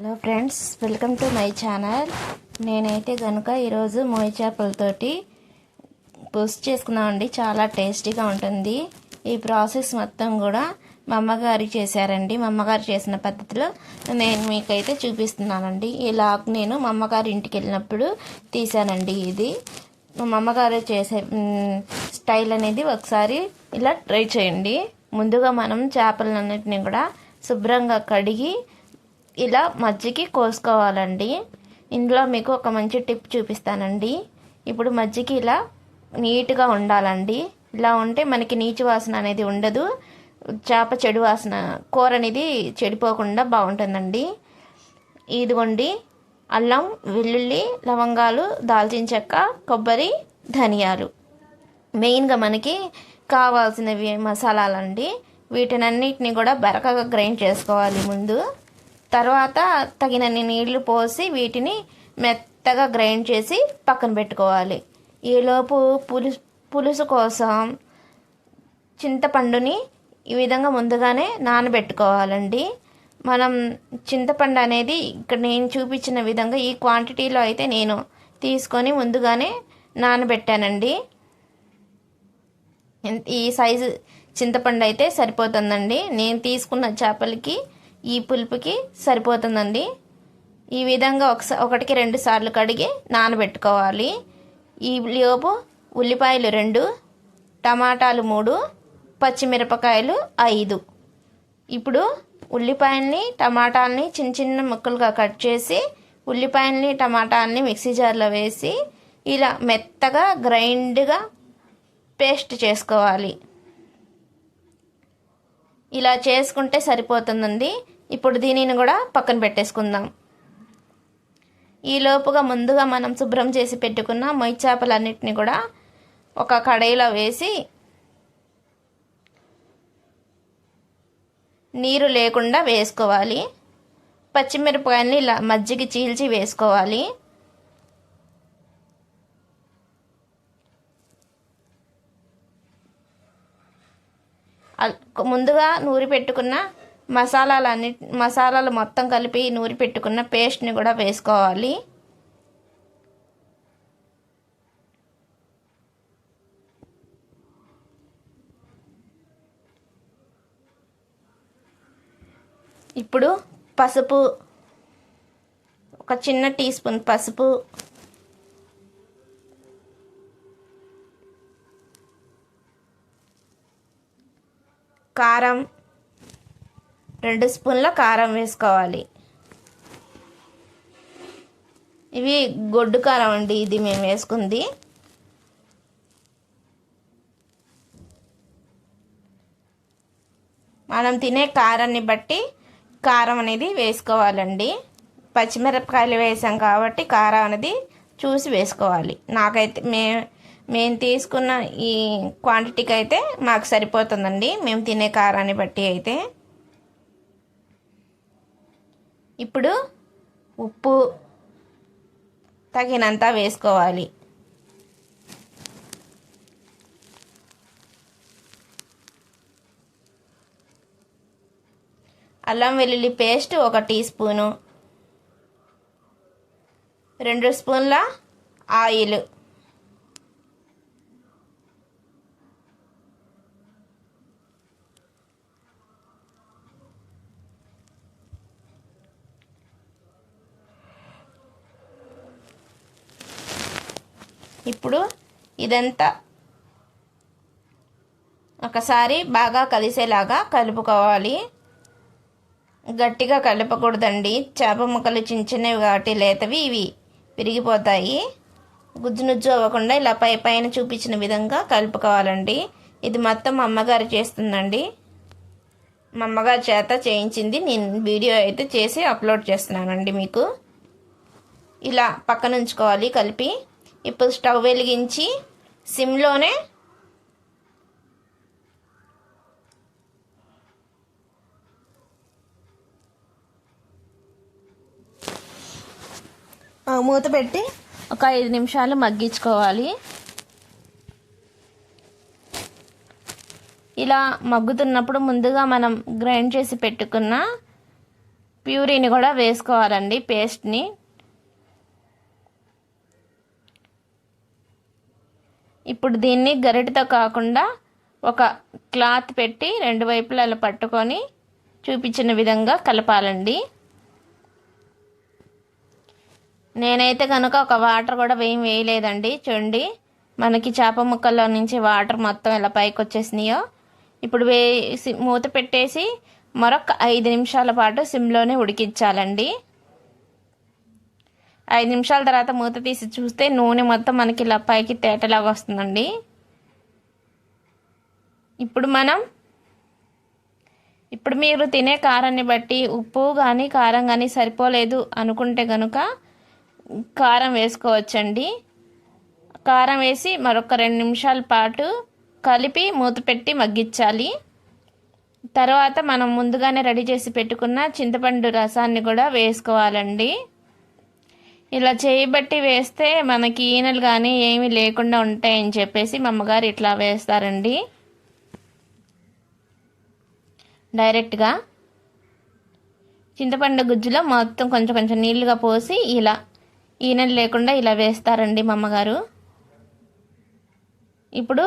Hello friends, welcome to my channel. నేనైతే కనుక ఈరోజు మొయ్యి చేపలతోటి పులుసు చేసుకున్నామండి. చాలా టేస్టీగా ఉంటుంది. ఈ ప్రాసెస్ మొత్తం కూడా మా అమ్మగారు చేశారండి. మా అమ్మగారు చేసిన పద్ధతిలో నేను మీకైతే చూపిస్తున్నానండి. ఇలా నేను మా అమ్మగారి ఇంటికి వెళ్ళినప్పుడు తీసానండి. ఇది మా అమ్మగారు చేసే స్టైల్ అనేది ఒకసారి ఇలా ట్రై చేయండి. ముందుగా మనం చేపలన్నిటిని కూడా శుభ్రంగా కడిగి ఇలా మజ్జిగకి కోసుకోవాలండి. ఇందులో మీకు ఒక మంచి టిప్ చూపిస్తానండి. ఇప్పుడు మజ్జిగ ఇలా నీట్గా ఉండాలండి. ఇలా ఉంటే మనకి నీచు వాసన అనేది ఉండదు. చేప చెడు వాసన, కూర అనేది చెడిపోకుండా బాగుంటుందండి. ఇదిగోండి, అల్లం, వెల్లుల్లి, లవంగాలు, దాల్చిన చెక్క, కొబ్బరి, ధనియాలు మెయిన్గా మనకి కావాల్సినవి మసాలాలండి. వీటినన్నిటిని కూడా బరకగా గ్రైండ్ చేసుకోవాలి ముందు. తర్వాత తగినన్ని నీళ్లు పోసి వీటిని మెత్తగా గ్రైండ్ చేసి పక్కన పెట్టుకోవాలి. ఈలోపు పులుసు కోసం చింతపండుని ఈ విధంగా ముందుగానే నానబెట్టుకోవాలండి. మనం చింతపండు అనేది ఇక్కడ నేను చూపించిన విధంగా ఈ క్వాంటిటీలో అయితే నేను తీసుకొని ముందుగానే నానబెట్టానండి. ఈ సైజు చింతపండు అయితే సరిపోతుందండి. నేను తీసుకున్న చేపలకి ఈ పులుపుకి సరిపోతుందండి. ఈ విధంగా ఒకటికి 2 సార్లు కడిగి నానబెట్టుకోవాలి. ఈ లోపు ఉల్లిపాయలు 2, టమాటాలు 3, పచ్చిమిరపకాయలు 5. ఇప్పుడు ఉల్లిపాయల్ని, టమాటాలని చిన్న చిన్న ముక్కలుగా కట్ చేసి ఉల్లిపాయల్ని, టమాటాలని మిక్సీ జార్లో వేసి ఇలా మెత్తగా గ్రైండ్గా పేస్ట్ చేసుకోవాలి. ఇలా చేసుకుంటే సరిపోతుందండి. ఇప్పుడు దీనిని కూడా పక్కన పెట్టేసుకుందాం. ఈ లోపుగా ముందుగా మనం శుభ్రం చేసి పెట్టుకున్న మొయ్యి చేపలన్నిటిని కూడా ఒక కడాయిలో వేసి నీరు లేకుండా వేసుకోవాలి. పచ్చిమిరపకాయలని ఇలా మజ్జిగ చీల్చి వేసుకోవాలి. ముందుగా నూరి పెట్టుకున్న మసాలాలు మొత్తం కలిపి నూరి పెట్టుకున్న పేస్ట్ని కూడా వేసుకోవాలి. ఇప్పుడు పసుపు, ఒక చిన్న టీ స్పూన్ పసుపు, కారం 2 స్పూన్ల కారం వేసుకోవాలి. ఇవి గొడ్డు కారం అండి, ఇది మేము వేసుకుంది. మనం తినే కారాన్ని బట్టి కారం అనేది వేసుకోవాలండి. పచ్చిమిరపకాయలు వేసాం కాబట్టి కారం అనేది చూసి వేసుకోవాలి. నాకైతే మేము తీసుకున్న ఈ క్వాంటిటీకి అయితే మాకు సరిపోతుందండి, మేము తినే కారాన్ని బట్టి అయితే. ఇప్పుడు ఉప్పు తగినంత వేసుకోవాలి. అల్లం వెల్లుల్లి పేస్ట్ 1 టీ స్పూను, 2 స్పూన్ల ఆయిల్, ఇప్పుడు ఇదంతా ఒకసారి బాగా కలిసేలాగా కలుపుకోవాలి. గట్టిగా కలపకూడదండి, చేప ముక్కలు చిన్న చిన్నవి కాబట్టి లేతవి, ఇవి విరిగిపోతాయి. గుజ్జు నుజ్జు అవ్వకుండా ఇలా పైన చూపించిన విధంగా కలుపుకోవాలండి. ఇది మొత్తం మా అమ్మగారు చేస్తుందండి. మా అమ్మగారి చేత చేయించింది. నేను వీడియో అయితే చేసి అప్లోడ్ చేస్తున్నానండి మీకు. ఇలా పక్కన ఉంచుకోవాలి కలిపి. ఇప్పుడు స్టవ్ వెలిగించి సిమ్లోనే మూత పెట్టి ఒక 5 నిమిషాలు మగ్గించుకోవాలి. ఇలా మగ్గుతున్నప్పుడు ముందుగా మనం గ్రైండ్ చేసి పెట్టుకున్న ప్యూరీని కూడా వేసుకోవాలండి, పేస్ట్ని. ఇప్పుడు దీన్ని గరిటెతో కాకుండా ఒక క్లాత్ పెట్టి రెండు వైపులా అలా పట్టుకొని చూపించిన విధంగా కలపాలండి. నేనైతే కనుక ఒక వాటర్ కూడా వేయలేదండి. చూడండి, మనకి చేప ముక్కల్లో నుంచి వాటర్ మొత్తం ఇలా పైకి వచ్చేసినాయో. ఇప్పుడు వేసి మూత పెట్టేసి మరొక 5 నిమిషాల పాటు సిమ్లోనే ఉడికించాలండి. 5 నిమిషాల తర్వాత మూత తీసి చూస్తే నూనె మొత్తం మనకి ఇలా పైకి తేటలాగా వస్తుందండి. ఇప్పుడు మీరు తినే కారాన్ని బట్టి ఉప్పు కానీ కారం కానీ సరిపోలేదు అనుకుంటే కనుక కారం వేసుకోవచ్చండి. కారం వేసి మరొక 2 నిమిషాల పాటు కలిపి మూత పెట్టి మగ్గించాలి. తర్వాత మనం ముందుగానే రెడీ చేసి పెట్టుకున్న చింతపండు రసాన్ని కూడా వేసుకోవాలండి. ఇలా చేయబట్టి వేస్తే మనకి ఈనెలు కానీ ఏమీ లేకుండా ఉంటాయని చెప్పేసి మా అమ్మగారు ఇట్లా వేస్తారండి. డైరెక్ట్గా చింతపండు గుజ్జులో మొత్తం కొంచెం కొంచెం నీళ్ళుగా పోసి ఇలా ఈనెలు లేకుండా ఇలా వేస్తారండి మా అమ్మగారు. ఇప్పుడు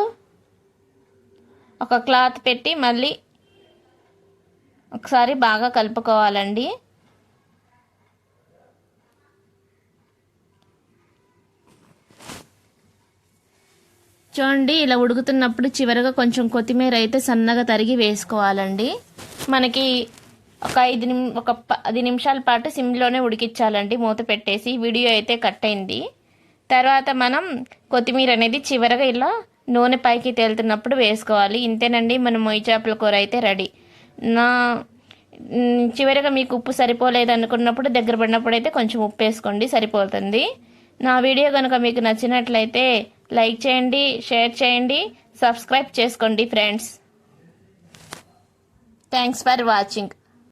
ఒక క్లాత్ పెట్టి మళ్ళీ ఒకసారి బాగా కలుపుకోవాలండి. చూడండి, ఇలా ఉడుకుతున్నప్పుడు చివరగా కొంచెం కొత్తిమీర అయితే సన్నగా తరిగి వేసుకోవాలండి. మనకి ఒక 10 నిమిషాల పాటు సిమ్లోనే ఉడికించాలండి మూత పెట్టేసి. వీడియో అయితే కట్ అయింది. తర్వాత మనం కొత్తిమీర అనేది చివరగా ఇలా నూనె పైకి తేలుతున్నప్పుడు వేసుకోవాలి. ఇంతేనండి, మన మొయ్యి చేపల కూర అయితే రెడీ. చివరిగా మీకు ఉప్పు సరిపోలేదు అనుకున్నప్పుడు దగ్గర పడినప్పుడు అయితే కొంచెం ఉప్పు వేసుకోండి, సరిపోతుంది. నా వీడియో కనుక మీకు నచ్చినట్లయితే లైక్ చేయండి, షేర్ చేయండి, సబ్స్క్రైబ్ చేసుకోండి ఫ్రెండ్స్. Thanks for watching.